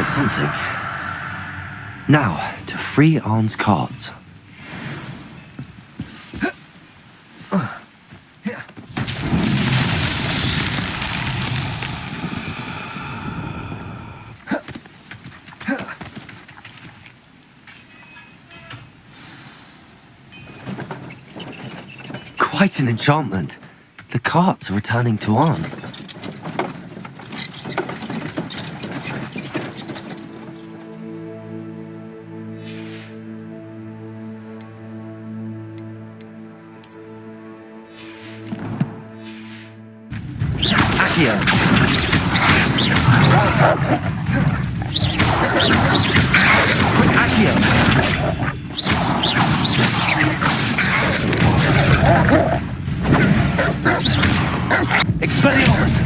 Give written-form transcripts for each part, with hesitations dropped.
quite something. Now, to free Arne's cards. Quite an enchantment. The carts are returning to Arne. Accio. Expelliarmus!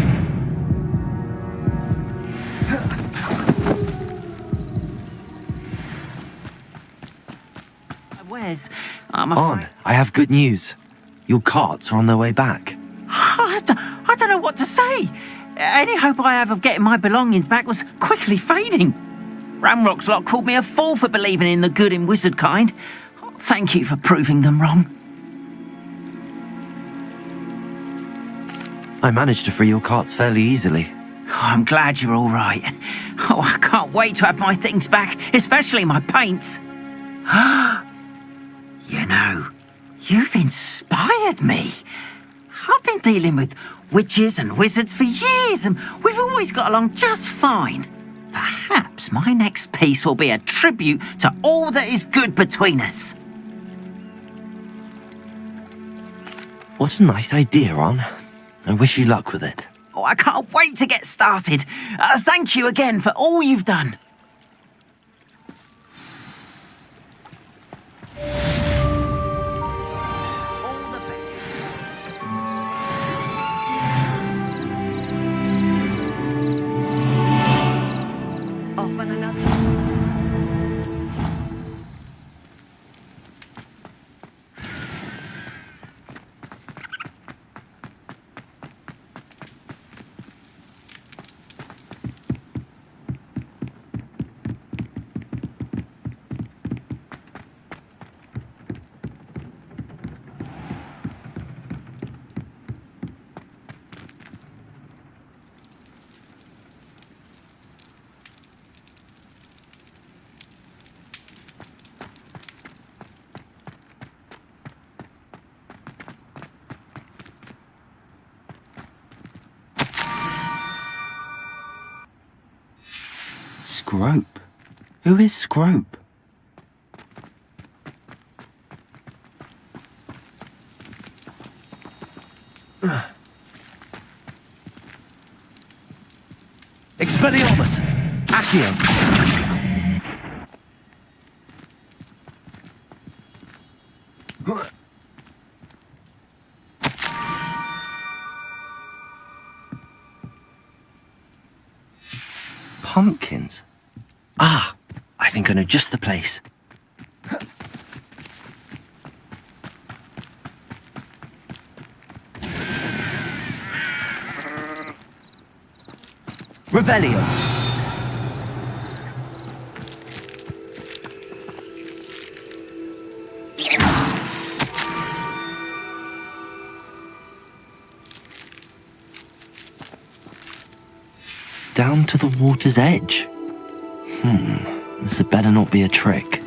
Where's? I'm afraid... Arne, I have good news. Your carts are on their way back. I don't know what to say. Any hope I have of getting my belongings back was quickly fading. Ramrock's lot called me a fool for believing in the good in wizard kind. Thank you for proving them wrong. I managed to free your carts fairly easily. Oh, I'm glad you're all right. Oh, I can't wait to have my things back, especially my paints. You know, you've inspired me. I've been dealing with witches and wizards for years, and we've always got along just fine. Perhaps my next piece will be a tribute to all that is good between us. What a nice idea, Arne. I wish you luck with it. Oh, I can't wait to get started. Thank you again for all you've done. All the best. Off on another. Scrope? Who is Scrope? Expelliarmus! Accio! Pumpkins? Ah, I think I know just the place. Revelio. Down to the water's edge. This had better not be a trick.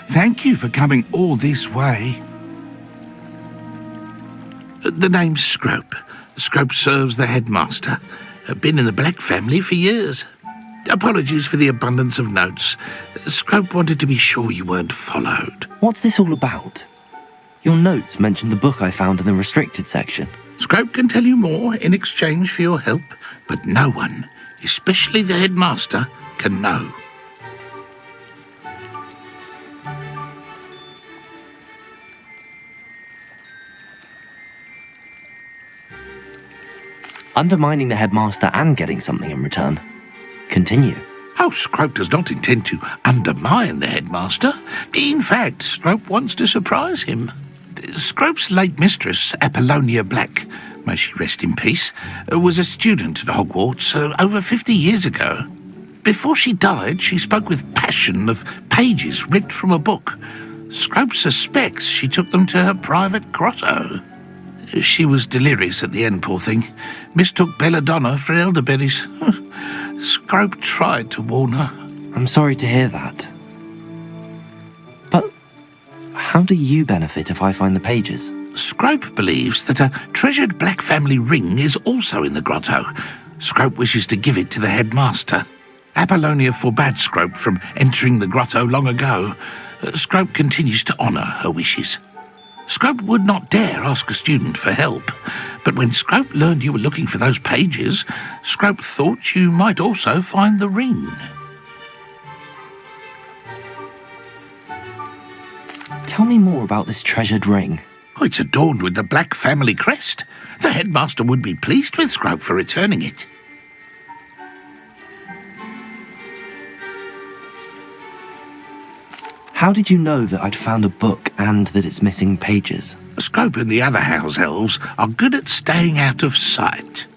Thank you for coming all this way. The name's Scrope. Scrope serves the headmaster. Been in the Black family for years. Apologies for the abundance of notes. Scrope wanted to be sure you weren't followed. What's this all about? Your notes mentioned the book I found in the restricted section. Scrope can tell you more in exchange for your help, but no one, especially the headmaster, can know. Undermining the headmaster and getting something in return. Continue. Oh, Scrope does not intend to undermine the headmaster. In fact, Scrope wants to surprise him. Scrope's late mistress, Apollonia Black, may she rest in peace, was a student at Hogwarts over 50 years ago. Before she died, she spoke with passion of pages ripped from a book. Scrope suspects she took them to her private grotto. She was delirious at the end, poor thing. Mistook belladonna for elderberries. Scrope tried to warn her. I'm sorry to hear that. But how do you benefit if I find the pages? Scrope believes that a treasured Black family ring is also in the grotto. Scrope wishes to give it to the headmaster. Apollonia forbade Scrope from entering the grotto long ago. Scrope continues to honour her wishes. Scrope would not dare ask a student for help, but when Scrope learned you were looking for those pages, Scrope thought you might also find the ring. Tell me more about this treasured ring. Oh, it's adorned with the Black family crest. The headmaster would be pleased with Scrope for returning it. How did you know that I'd found a book and that it's missing pages? Scrope and the other house elves are good at staying out of sight.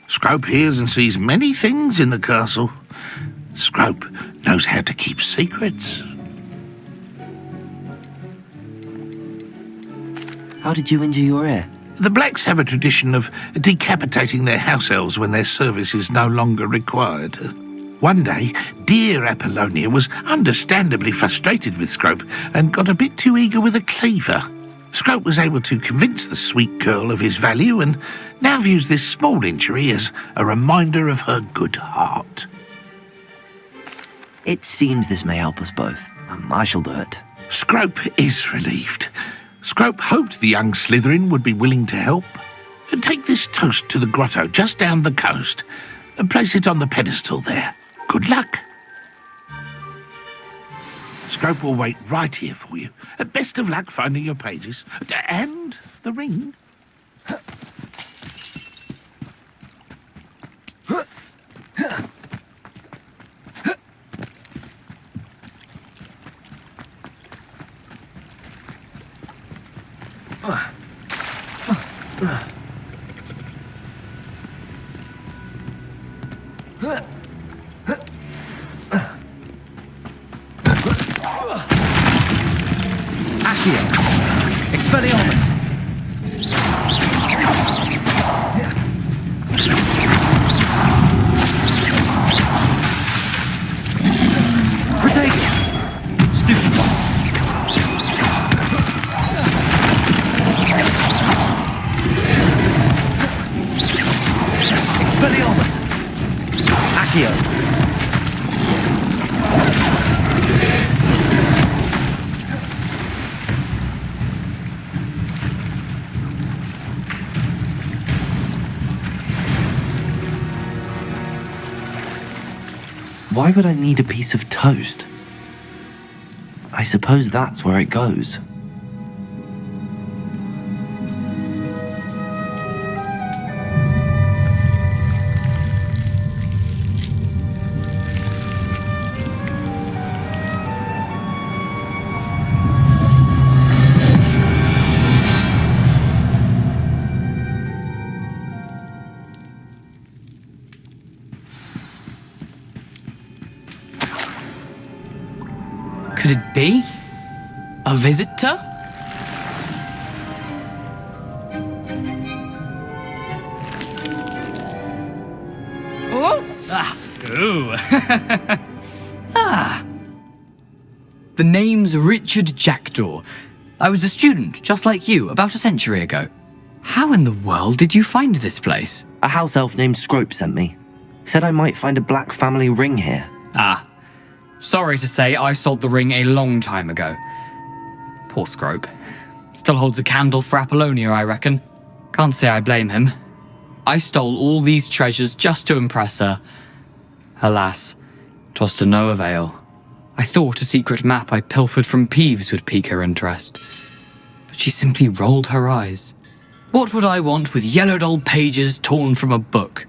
Scrope hears and sees many things in the castle. Scrope knows how to keep secrets. How did you injure your ear? The Blacks have a tradition of decapitating their house elves when their service is no longer required. One day, dear Apollonia was understandably frustrated with Scrope and got a bit too eager with a cleaver. Scrope was able to convince the sweet girl of his value and now views this small injury as a reminder of her good heart. It seems this may help us both. I shall do it. Scrope is relieved. Scrope hoped the young Slytherin would be willing to help. Take this toast to the grotto just down the coast and place it on the pedestal there. Good luck. Scrope will wait right here for you. Best of luck finding your pages. And the ring. Expelliarmus! Protego! Stupefy! Expelliarmus! Accio! Why would I need a piece of toast? I suppose that's where it goes. Could it be? A visitor? Oh! Ah! Ooh! Ah! The name's Richard Jackdaw. I was a student, just like you, about a century ago. How in the world did you find this place? A house elf named Scrope sent me. Said I might find a Black family ring here. Ah. Sorry to say, I sold the ring a long time ago. Poor Scrope. Still holds a candle for Apollonia, I reckon. Can't say I blame him. I stole all these treasures just to impress her. Alas, 'twas to no avail. I thought a secret map I pilfered from Thieves would pique her interest. But she simply rolled her eyes. What would I want with yellowed old pages torn from a book?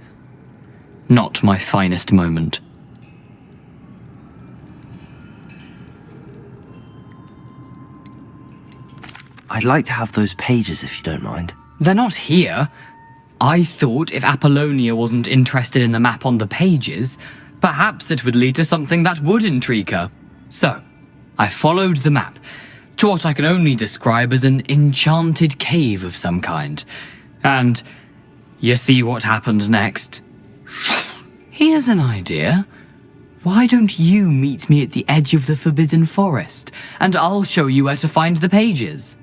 Not my finest moment. I'd like to have those pages if you don't mind. They're not here. I thought if Apollonia wasn't interested in the map on the pages, perhaps it would lead to something that would intrigue her. So, I followed the map to what I can only describe as an enchanted cave of some kind. And you see what happened next? Here's an idea. Why don't you meet me at the edge of the Forbidden Forest, and I'll show you where to find the pages?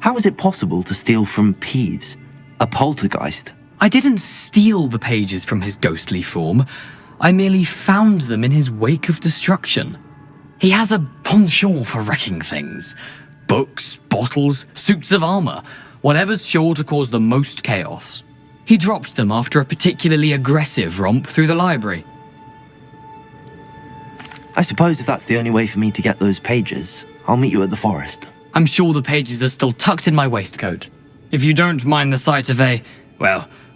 How is it possible to steal from Thieves, a poltergeist? I didn't steal the pages from his ghostly form. I merely found them in his wake of destruction. He has a penchant for wrecking things. Books, bottles, suits of armor, whatever's sure to cause the most chaos. He dropped them after a particularly aggressive romp through the library. I suppose if that's the only way for me to get those pages, I'll meet you at the forest. I'm sure the pages are still tucked in my waistcoat. If you don't mind the sight of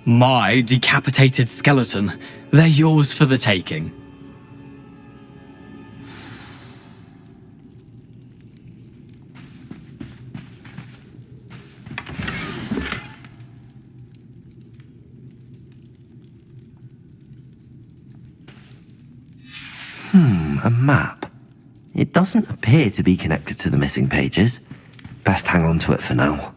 my decapitated skeleton, they're yours for the taking. A map. It doesn't appear to be connected to the missing pages. Best hang on to it for now.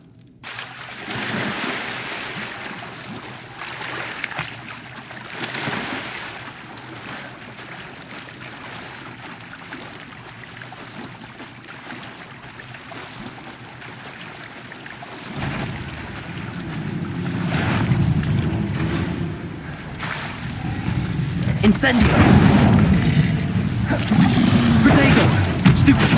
Incendio! Protego! Stupid!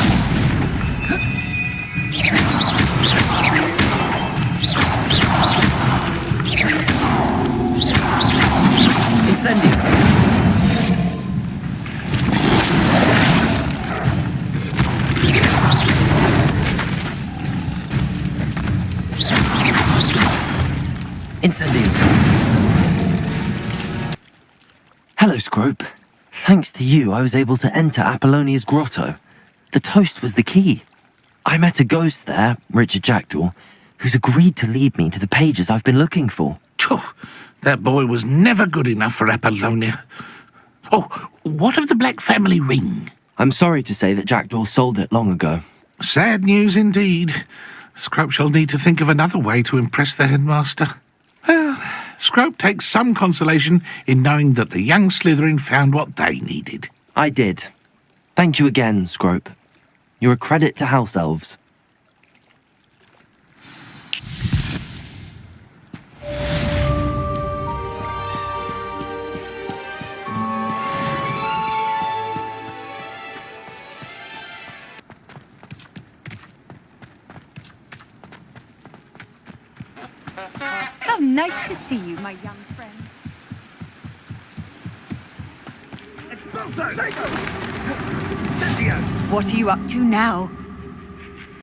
Incendio! Incendio! Hello, Scrope. Thanks to you, I was able to enter Apollonia's grotto. The toast was the key. I met a ghost there, Richard Jackdaw, who's agreed to lead me to the pages I've been looking for. Phew, that boy was never good enough for Apollonia. Oh, what of the Black family ring? I'm sorry to say that Jackdaw sold it long ago. Sad news indeed. Scrope shall need to think of another way to impress the headmaster. Well, Scrope takes some consolation in knowing that the young Slytherin found what they needed. I did. Thank you again, Scrope. You're a credit to House Elves. How nice to see you, my young friend. What are you up to now?